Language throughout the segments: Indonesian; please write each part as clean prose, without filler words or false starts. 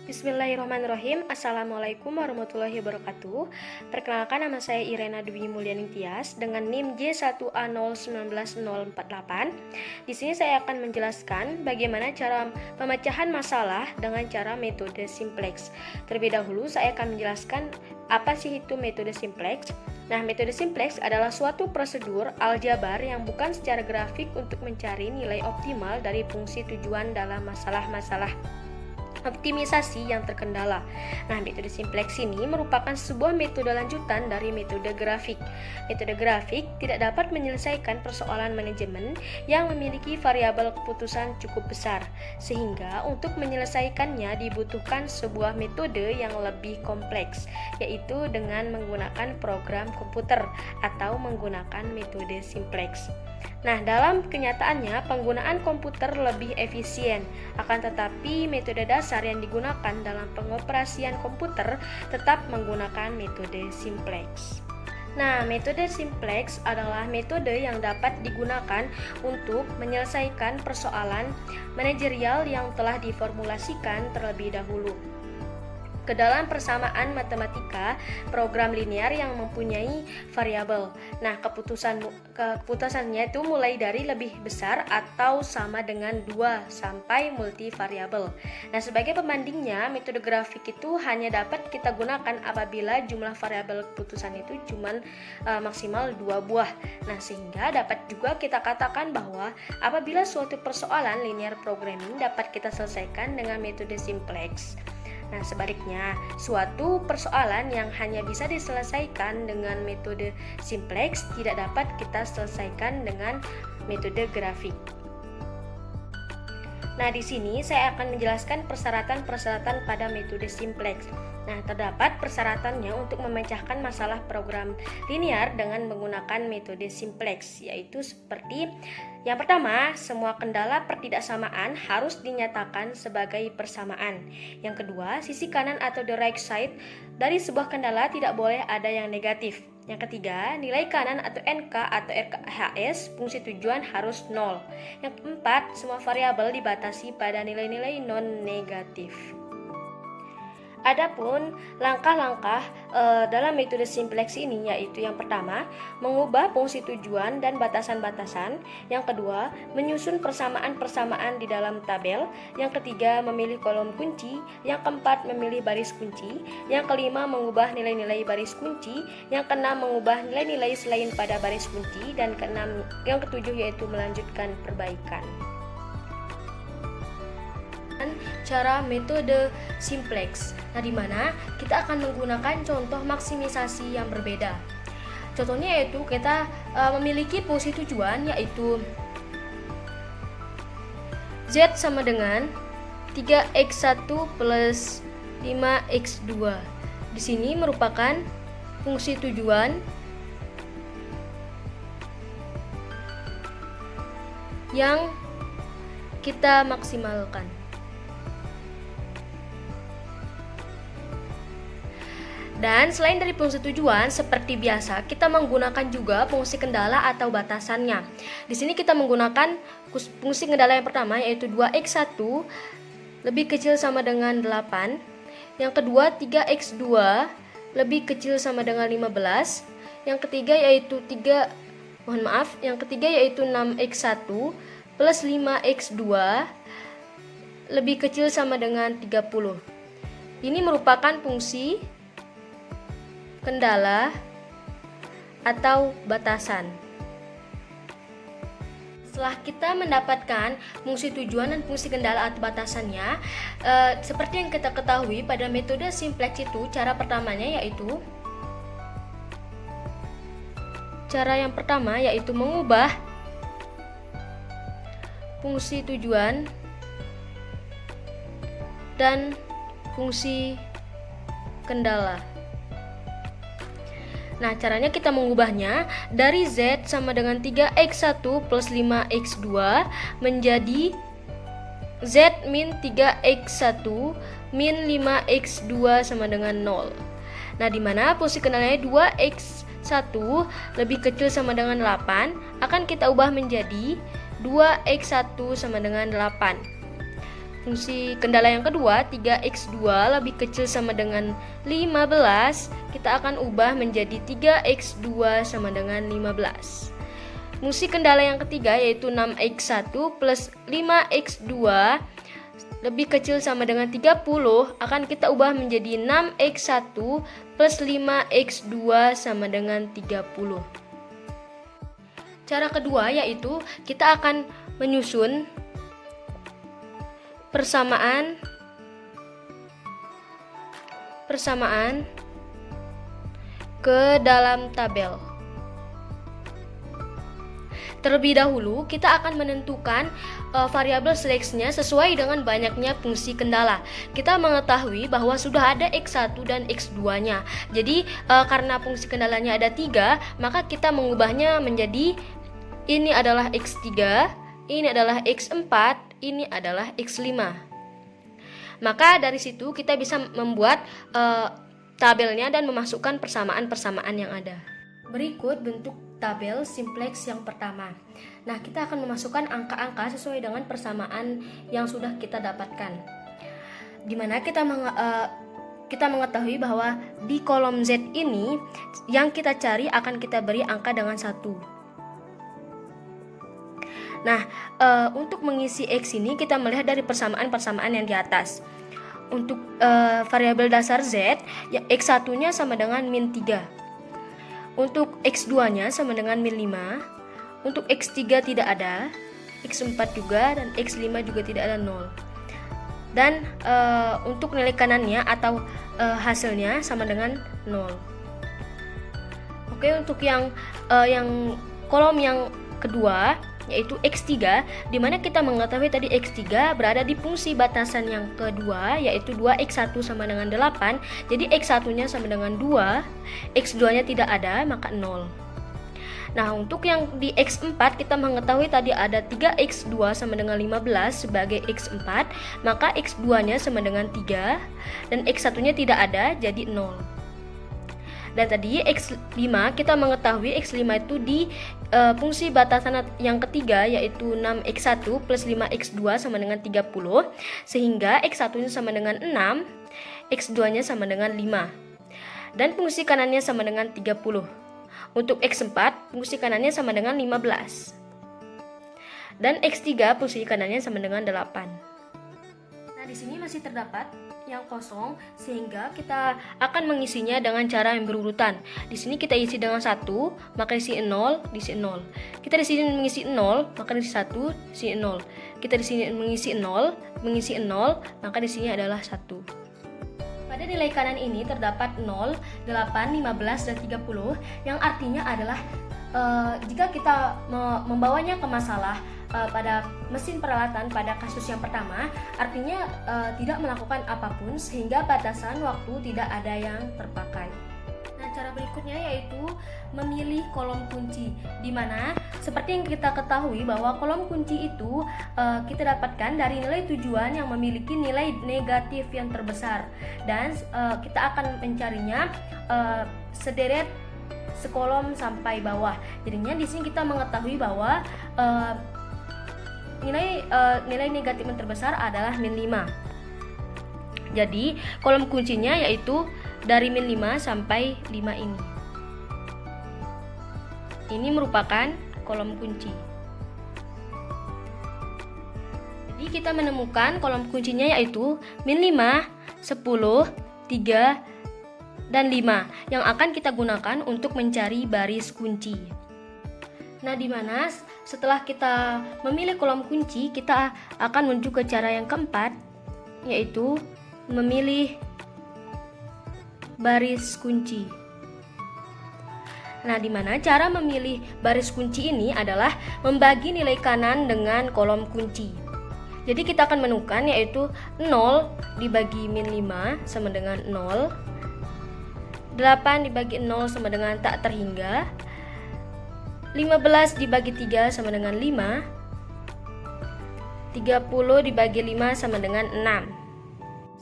Bismillahirrahmanirrahim. Assalamualaikum warahmatullahi wabarakatuh. Perkenalkan, nama saya Irena Dwi Mulyaning Tias dengan NIM J1A019048. Di sini saya akan menjelaskan bagaimana cara pemecahan masalah dengan cara metode simplex. Terlebih dahulu saya akan menjelaskan apa sih itu metode simplex. Nah, metode simplex adalah suatu prosedur aljabar yang bukan secara grafik untuk mencari nilai optimal dari fungsi tujuan dalam masalah-masalah optimisasi yang terkendala. Nah, metode simplex ini merupakan sebuah metode lanjutan dari metode grafik. Metode grafik tidak dapat menyelesaikan persoalan manajemen yang memiliki variabel keputusan cukup besar, sehingga untuk menyelesaikannya dibutuhkan sebuah metode yang lebih kompleks, yaitu dengan menggunakan program komputer atau menggunakan metode simplex. Nah, dalam kenyataannya penggunaan komputer lebih efisien, akan tetapi metode dasar yang digunakan dalam pengoperasian komputer tetap menggunakan metode simplex. Nah, metode simplex adalah metode yang dapat digunakan untuk menyelesaikan persoalan manajerial yang telah diformulasikan terlebih dahulu ke dalam persamaan matematika program linear yang mempunyai variabel. Nah, keputusannya itu mulai dari lebih besar atau sama dengan 2 sampai multivariabel. Nah, sebagai pembandingnya, metode grafik itu hanya dapat kita gunakan apabila jumlah variabel keputusan itu cuma maksimal 2 buah. Nah, sehingga dapat juga kita katakan bahwa apabila suatu persoalan linear programming dapat kita selesaikan dengan metode simplex. Nah, sebaliknya, suatu persoalan yang hanya bisa diselesaikan dengan metode simplex tidak dapat kita selesaikan dengan metode grafik. Nah, di sini saya akan menjelaskan persyaratan-persyaratan pada metode simplex. Nah, terdapat persyaratannya untuk memecahkan masalah program linear dengan menggunakan metode simplex, yaitu seperti yang pertama, semua kendala pertidaksamaan harus dinyatakan sebagai persamaan. Yang kedua, sisi kanan atau the right side dari sebuah kendala tidak boleh ada yang negatif. Yang ketiga, nilai kanan atau NK atau RKHS fungsi tujuan harus 0. Yang keempat, semua variabel dibatasi pada nilai-nilai non-negatif. Adapun langkah-langkah dalam metode simplex ini yaitu yang pertama, mengubah fungsi tujuan dan batasan-batasan. Yang kedua, menyusun persamaan-persamaan di dalam tabel. Yang ketiga, memilih kolom kunci. Yang keempat, memilih baris kunci. Yang kelima, mengubah nilai-nilai baris kunci. Yang keenam, mengubah nilai-nilai selain pada baris kunci. Dan yang ketujuh yaitu melanjutkan perbaikan. Cara metode simplex. Nah, di mana kita akan menggunakan contoh maksimisasi yang berbeda. Contohnya yaitu kita memiliki fungsi tujuan yaitu Z sama dengan 3x1 plus 5x2. Di sini merupakan fungsi tujuan yang kita maksimalkan. Dan selain dari fungsi tujuan, seperti biasa, kita menggunakan juga fungsi kendala atau batasannya. Di sini kita menggunakan fungsi kendala yang pertama yaitu 2x1 lebih kecil sama dengan 8. Yang kedua 3x2 lebih kecil sama dengan 15. Yang ketiga yaitu 6x1 plus 5x2 lebih kecil sama dengan 30. Ini merupakan fungsi kendala atau batasan. Setelah kita mendapatkan fungsi tujuan dan fungsi kendala atau batasannya, seperti yang kita ketahui pada metode simplex itu, cara yang pertama yaitu mengubah fungsi tujuan dan fungsi kendala. Nah, caranya kita mengubahnya dari Z sama dengan 3x1 plus 5x2 menjadi Z min 3x1 min 5x2 sama dengan 0. Nah, di mana fungsi kendalanya 2x1 lebih kecil sama dengan 8 akan kita ubah menjadi 2x1 sama dengan 8. fungsi kendala yang kedua, 3x2 lebih kecil sama dengan 15, kita akan ubah menjadi 3x2 sama dengan 15. Fungsi kendala yang ketiga yaitu 6x1 plus 5x2 lebih kecil sama dengan 30 akan kita ubah menjadi 6x1 plus 5x2 sama dengan 30. Cara kedua yaitu kita akan menyusun persamaan ke dalam tabel. Terlebih dahulu kita akan menentukan variabel seleksinya sesuai dengan banyaknya fungsi kendala. Kita mengetahui bahwa sudah ada x1 dan x2-nya. Jadi karena fungsi kendalanya ada 3, maka kita mengubahnya menjadi ini adalah x3, ini adalah x4, ini adalah x5. Maka dari situ kita bisa membuat tabelnya dan memasukkan persamaan-persamaan yang ada. Berikut bentuk tabel simplex yang pertama. Nah, kita akan memasukkan angka-angka sesuai dengan persamaan yang sudah kita dapatkan. Dimana kita mengetahui bahwa di kolom Z ini yang kita cari akan kita beri angka dengan 1. Nah, untuk mengisi X ini kita melihat dari persamaan-persamaan yang di atas. Untuk variabel dasar Z, ya, X1-nya sama dengan min 3. Untuk X2-nya sama dengan min 5. Untuk X3 tidak ada, X4 juga, dan X5 juga tidak ada 0. Dan untuk nilai kanannya atau hasilnya sama dengan 0. Oke, untuk yang kolom yang kedua yaitu X3, dimana kita mengetahui tadi X3 berada di fungsi batasan yang kedua yaitu 2x1 sama dengan 8. Jadi X1-nya sama dengan 2, X2-nya tidak ada, maka 0. Nah, untuk yang di X4 kita mengetahui tadi ada 3x2 sama dengan 15 sebagai X4, maka X2-nya sama dengan 3 dan X1-nya tidak ada, jadi 0. Dan tadi X5 kita mengetahui X5 itu di fungsi batasan yang ketiga yaitu 6x1 plus 5x2 sama dengan 30, sehingga X1-nya sama dengan 6, X2-nya sama dengan 5. Dan fungsi kanannya sama dengan 30. Untuk X4 fungsi kanannya sama dengan 15. Dan X3 fungsi kanannya sama dengan 8. Nah, di sini masih terdapat yang kosong sehingga kita akan mengisinya dengan cara yang berurutan. Di sini kita isi dengan 1, maka isi 0, diisi 0. Kita di sini mengisi 0, maka diisi 1, diisi 0. Kita di sini mengisi 0, maka di sini adalah 1. Pada nilai kanan ini terdapat 0, 8, 15 dan 30 yang artinya adalah jika kita membawanya ke masalah pada mesin peralatan pada kasus yang pertama, artinya tidak melakukan apapun sehingga batasan waktu tidak ada yang terpakai. Nah, cara berikutnya yaitu memilih kolom kunci, di mana seperti yang kita ketahui bahwa kolom kunci itu kita dapatkan dari nilai tujuan yang memiliki nilai negatif yang terbesar, dan kita akan mencarinya sederet sekolom sampai bawah. Jadinya di sini kita mengetahui bahwa nilai negatif yang terbesar adalah min 5. Jadi kolom kuncinya yaitu dari min 5 sampai 5 ini. Ini merupakan kolom kunci. Jadi kita menemukan kolom kuncinya yaitu min 5, 10, 3, dan 5 yang akan kita gunakan untuk mencari baris kunci. Nah, di mana setelah kita memilih kolom kunci, kita akan menuju ke cara yang keempat, yaitu memilih baris kunci. Nah, di mana cara memilih baris kunci ini adalah membagi nilai kanan dengan kolom kunci. Jadi kita akan menemukan yaitu 0 dibagi min 5 sama dengan 0, 8 dibagi 0 sama dengan tak terhingga, 15 dibagi 3 sama dengan 5, 30 dibagi 5 sama dengan 6.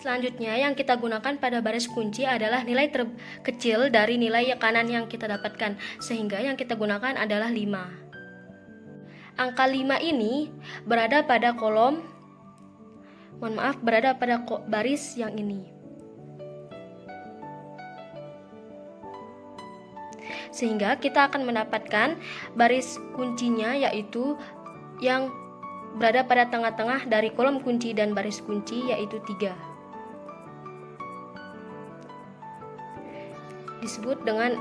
Selanjutnya yang kita gunakan pada baris kunci adalah nilai terkecil dari nilai kanan yang kita dapatkan, sehingga yang kita gunakan adalah 5. Angka 5 ini berada pada kolom berada pada baris yang ini. Sehingga kita akan mendapatkan baris kuncinya, yaitu yang berada pada tengah-tengah dari kolom kunci dan baris kunci, yaitu 3. Disebut dengan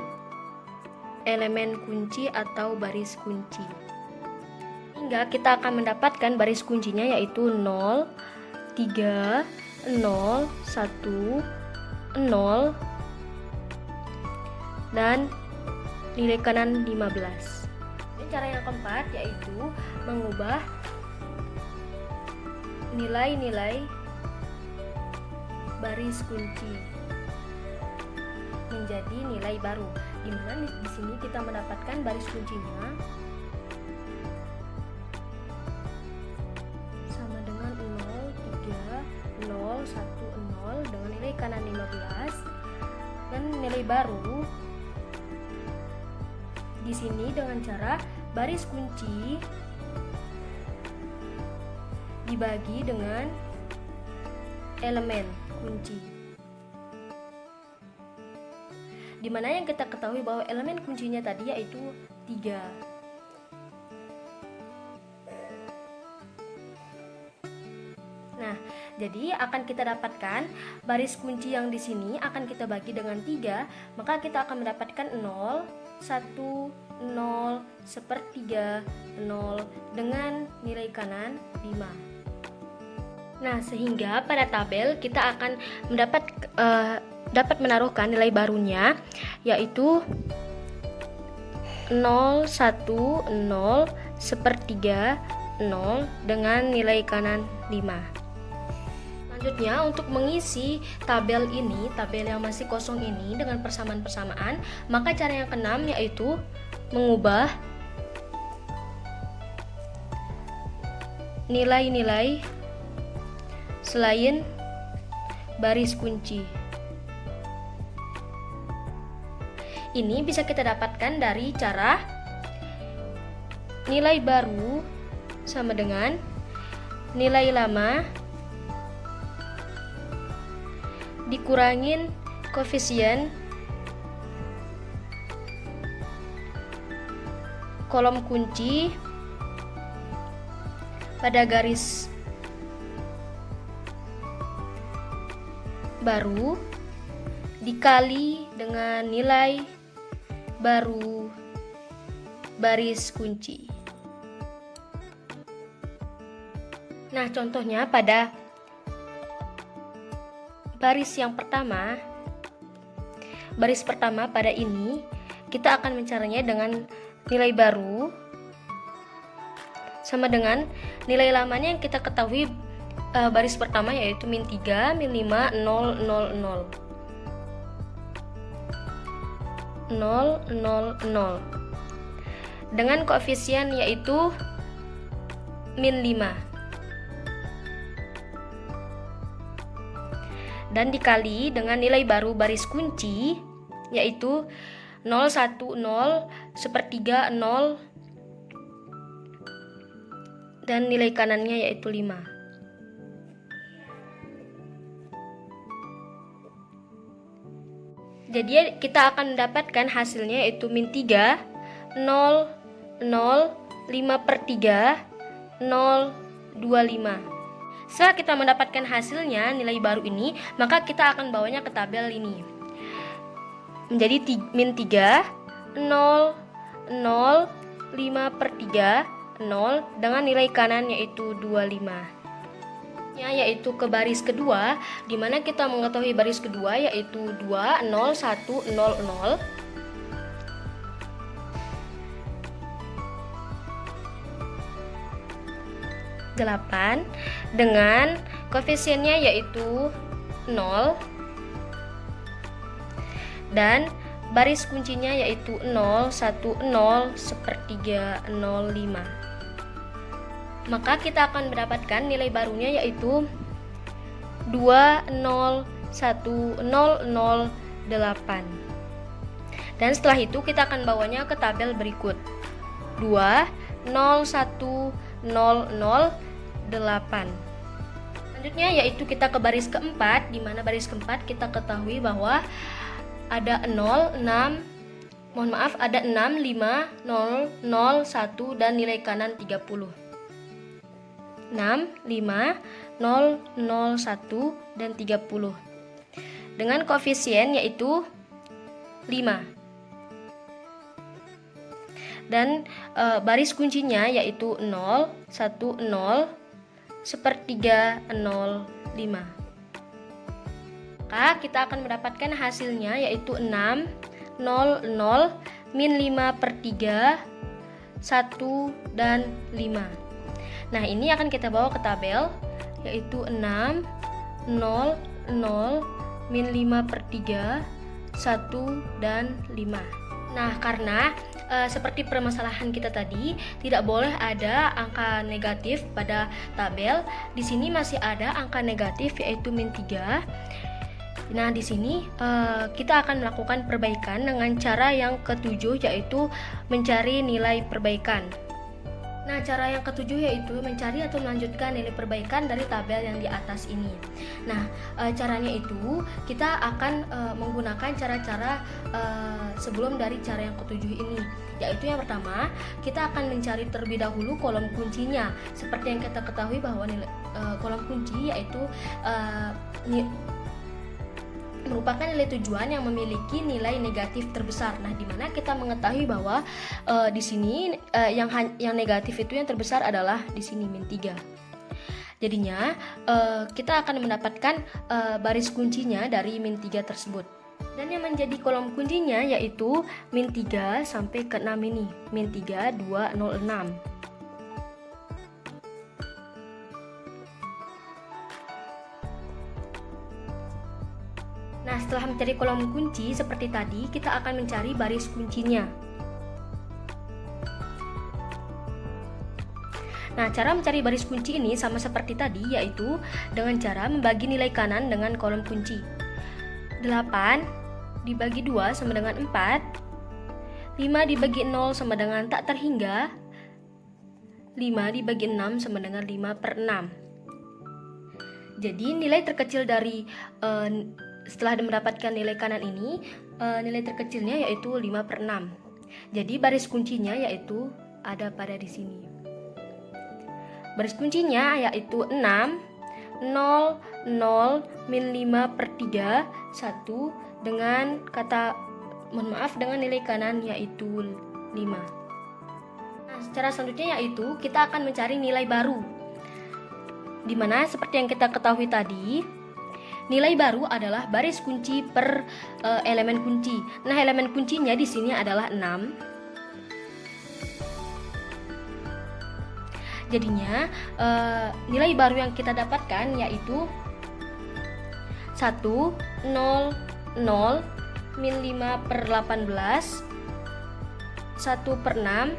elemen kunci atau baris kunci. Hingga kita akan mendapatkan baris kuncinya, yaitu 0, 3, 0, 1, 0, dan nilai kanan 15. Dan cara yang keempat yaitu mengubah nilai-nilai baris kunci menjadi nilai baru, di mana di sini kita mendapatkan baris kuncinya sama dengan 0, 3, 0, 1, 0 dengan nilai kanan 15, dan nilai baru di sini dengan cara baris kunci dibagi dengan elemen kunci. Dimana yang kita ketahui bahwa elemen kuncinya tadi yaitu 3. Nah, jadi akan kita dapatkan baris kunci yang di sini akan kita bagi dengan 3, maka kita akan mendapatkan 0, 1, 0, sepertiga, 0 dengan nilai kanan 5. Nah, sehingga pada tabel kita akan dapat menaruhkan nilai barunya, yaitu 0, 1, 0, sepertiga, 0 dengan nilai kanan 5. Selanjutnya, untuk mengisi tabel ini, tabel yang masih kosong ini dengan persamaan-persamaan, maka cara yang keenam yaitu mengubah nilai-nilai selain baris kunci. Ini bisa kita dapatkan dari cara nilai baru sama dengan nilai lama dikurangin koefisien kolom kunci pada garis baru dikali dengan nilai baru baris kunci. Nah, contohnya pada baris pertama pada ini kita akan mencarinya dengan nilai baru sama dengan nilai lamanya yang kita ketahui baris pertama yaitu -3, -5, 0, 0, 0. 0, 0, 0 dengan koefisien yaitu -5 dan dikali dengan nilai baru baris kunci yaitu 0, 1, 0, sepertiga, 0 dan nilai kanannya yaitu 5. Jadi kita akan mendapatkan hasilnya yaitu -3, 0, 0, 5/3, 0, 25. Setelah kita mendapatkan hasilnya nilai baru ini, maka kita akan bawanya ke tabel ini. Menjadi -3, 0, 0, 5/3, 0 dengan nilai kanan yaitu 25. Yaitu ke baris kedua, di mana kita mengetahui baris kedua yaitu 2, 0, 1, 0, 0. Delapan dengan koefisiennya yaitu 0 dan baris kuncinya yaitu 0, 1, 0, sepertiga, 0, 5. Maka kita akan mendapatkan nilai barunya yaitu 2, 0, 1, 0, 0, 8. Dan setelah itu kita akan bawanya ke tabel berikut. 2, 0, 1, 0, 0, 8. Selanjutnya yaitu kita ke baris keempat, di mana baris keempat kita ketahui bahwa ada 0, 6, ada 6, 5, 0, 0, 1 dan nilai kanan 30. 6, 5, 0, 0, 1 dan 30. Dengan koefisien yaitu 5. Dan baris kuncinya yaitu 0, 1, 0, sepertiga 0, 5. Maka kita akan mendapatkan hasilnya yaitu 6, 0, 0, min 5 per 3, 1, dan 5. Nah, ini akan kita bawa ke tabel, yaitu 6, 0, 0, min 5 per 3, 1, dan 5. Nah, karena seperti permasalahan kita tadi, tidak boleh ada angka negatif pada tabel. Di sini masih ada angka negatif yaitu min 3. Nah, di sini kita akan melakukan perbaikan dengan cara yang ketujuh, yaitu mencari nilai perbaikan. Nah, cara yang ketujuh yaitu mencari atau melanjutkan nilai perbaikan dari tabel yang di atas ini. Nah, caranya itu kita akan menggunakan cara-cara sebelum dari cara yang ketujuh ini. Yaitu yang pertama, kita akan mencari terlebih dahulu kolom kuncinya. Seperti yang kita ketahui bahwa nilai kolom kunci yaitu merupakan nilai tujuan yang memiliki nilai negatif terbesar. Nah, di mana kita mengetahui bahwa di sini yang negatif itu yang terbesar adalah di sini min 3. Jadinya kita akan mendapatkan baris kuncinya dari min 3 tersebut. Dan yang menjadi kolom kuncinya yaitu min 3 sampai ke 6 ini. Min 3, 2, 0, 6. Nah, setelah mencari kolom kunci seperti tadi, kita akan mencari baris kuncinya. Nah, cara mencari baris kunci ini sama seperti tadi, yaitu dengan cara membagi nilai kanan dengan kolom kunci. 8 dibagi 2 sama dengan 4. 5 dibagi 0 sama dengan tak terhingga. 5 dibagi 6 sama dengan 5 per 6. Jadi, nilai terkecil dari setelah mendapatkan nilai kanan ini, nilai terkecilnya yaitu 5 per 6. Jadi baris kuncinya yaitu ada pada di sini. Baris kuncinya yaitu 6, 0, 0, min 5 per 3, 1 dengan dengan nilai kanan yaitu 5. Nah, cara selanjutnya yaitu kita akan mencari nilai baru. Dimana seperti yang kita ketahui tadi, nilai baru adalah baris kunci per elemen kunci. Nah, elemen kuncinya di sini adalah 6. Jadinya nilai baru yang kita dapatkan yaitu 1, 0, 0, min 5 per 18, 1 per 6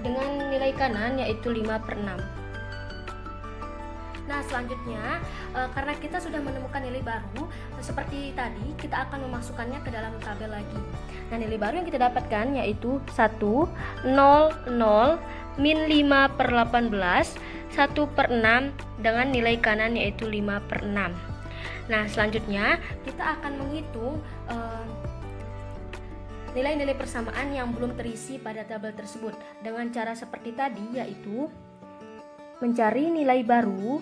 dengan nilai kanan yaitu 5 per 6. Nah, selanjutnya karena kita sudah menemukan nilai baru, seperti tadi kita akan memasukkannya ke dalam tabel lagi. Nah, nilai baru yang kita dapatkan yaitu 1, 0, 0, min 5 per 18, 1 per 6 dengan nilai kanan yaitu 5 per 6. Nah, selanjutnya kita akan menghitung nilai-nilai persamaan yang belum terisi pada tabel tersebut dengan cara seperti tadi, yaitu mencari nilai baru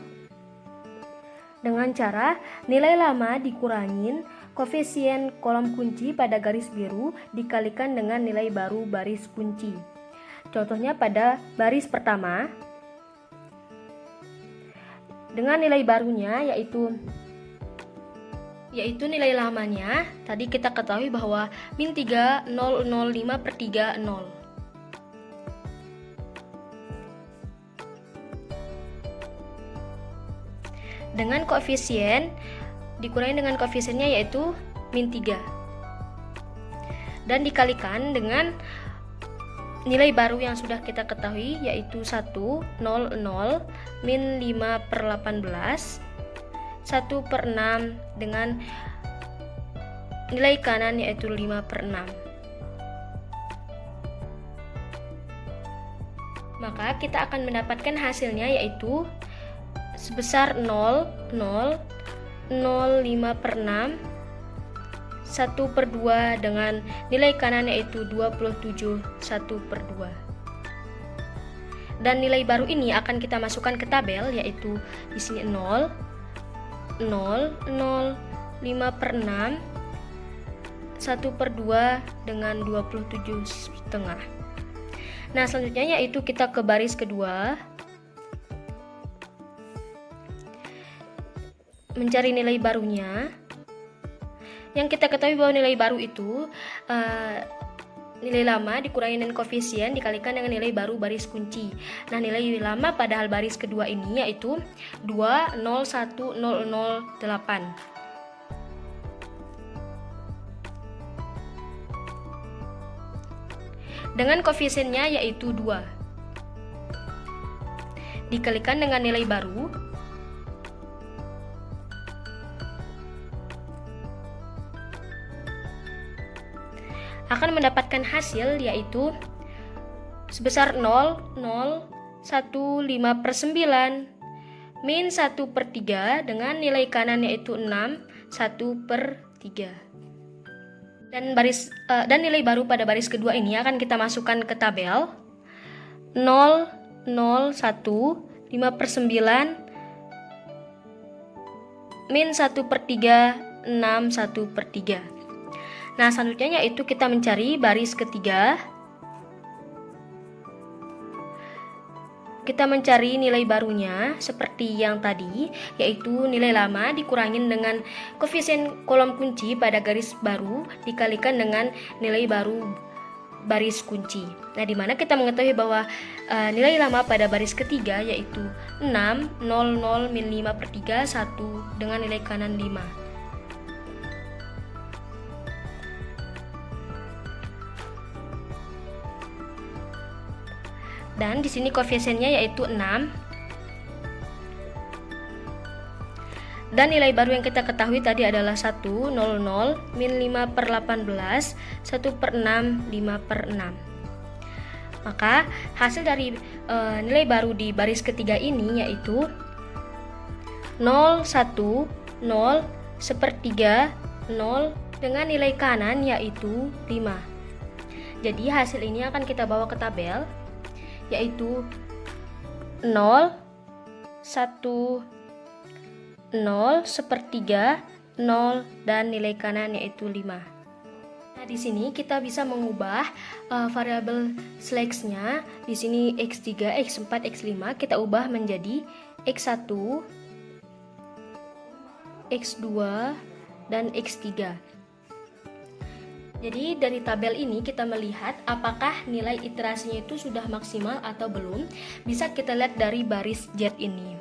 dengan cara nilai lama dikurangin koefisien kolom kunci pada garis biru dikalikan dengan nilai baru baris kunci. Contohnya pada baris pertama, dengan nilai barunya yaitu nilai lamanya. Tadi kita ketahui bahwa min 3, 0, 0, 5 per 3, 0. Dengan koefisien dikurangi dengan koefisiennya yaitu min 3 dan dikalikan dengan nilai baru yang sudah kita ketahui yaitu 1, 0, 0, min 5 per 18, 1 per 6 dengan nilai kanan yaitu 5 per 6. Maka kita akan mendapatkan hasilnya yaitu sebesar 0,005/6 1/2 dengan nilai kanan yaitu 27 1/2. Dan nilai baru ini akan kita masukkan ke tabel, yaitu di sini 0,005/6 1/2 dengan 27,5. Nah, selanjutnya yaitu kita ke baris kedua, mencari nilai barunya. Yang kita ketahui bahwa nilai baru itu nilai lama dikurangi dengan koefisien dikalikan dengan nilai baru baris kunci. Nah, nilai lama pada hal baris kedua ini yaitu 2,01008. Dengan koefisiennya yaitu 2. Dikalikan dengan nilai baru akan mendapatkan hasil yaitu sebesar 0,015/9 min 1/3 dengan nilai kanan yaitu 6 1/3. Dan nilai baru pada baris kedua ini akan kita masukkan ke tabel 0,015/9 min 1/3 6 1/3. Nah, selanjutnya yaitu kita mencari baris ketiga. Kita mencari nilai barunya seperti yang tadi, yaitu nilai lama dikurangin dengan koefisien kolom kunci pada garis baru dikalikan dengan nilai baru baris kunci. Nah, di mana kita mengetahui bahwa nilai lama pada baris ketiga yaitu 6 00 min 5/3 1 dengan nilai kanan 5. Dan di sini koefisiennya yaitu 6. Dan nilai baru yang kita ketahui tadi adalah 100 min 5/18 1/6 5/6. Maka hasil dari nilai baru di baris ketiga ini yaitu 0 1 0 1/3 0 dengan nilai kanan yaitu 5. Jadi hasil ini akan kita bawa ke tabel, yaitu 0 1 0 1/3 0 dan nilai kanan yaitu 5. Nah, di sini kita bisa mengubah variabel seleksinya. Di sini x3, x4, x5 kita ubah menjadi x1, x2 dan x3. Jadi dari tabel ini kita melihat apakah nilai iterasinya itu sudah maksimal atau belum. Bisa kita lihat dari baris Z ini.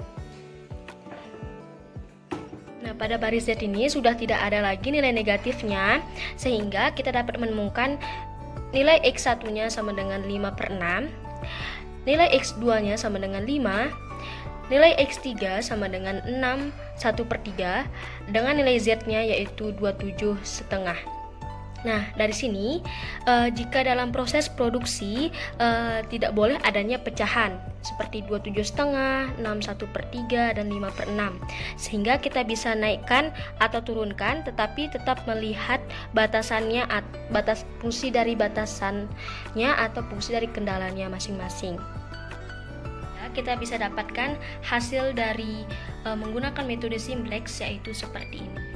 Nah, pada baris Z ini sudah tidak ada lagi nilai negatifnya, sehingga kita dapat menemukan nilai X1-nya sama dengan 5/6, nilai X2-nya sama dengan 5, nilai X3 sama dengan 6 1/3, dengan nilai Z-nya yaitu 27,5. Nah, dari sini jika dalam proses produksi tidak boleh adanya pecahan seperti 27,5, 6 1/3 dan 5/6, sehingga kita bisa naikkan atau turunkan tetapi tetap melihat batasannya, batas fungsi dari batasannya atau fungsi dari kendalanya masing-masing. Kita bisa dapatkan hasil dari menggunakan metode simplex yaitu seperti ini.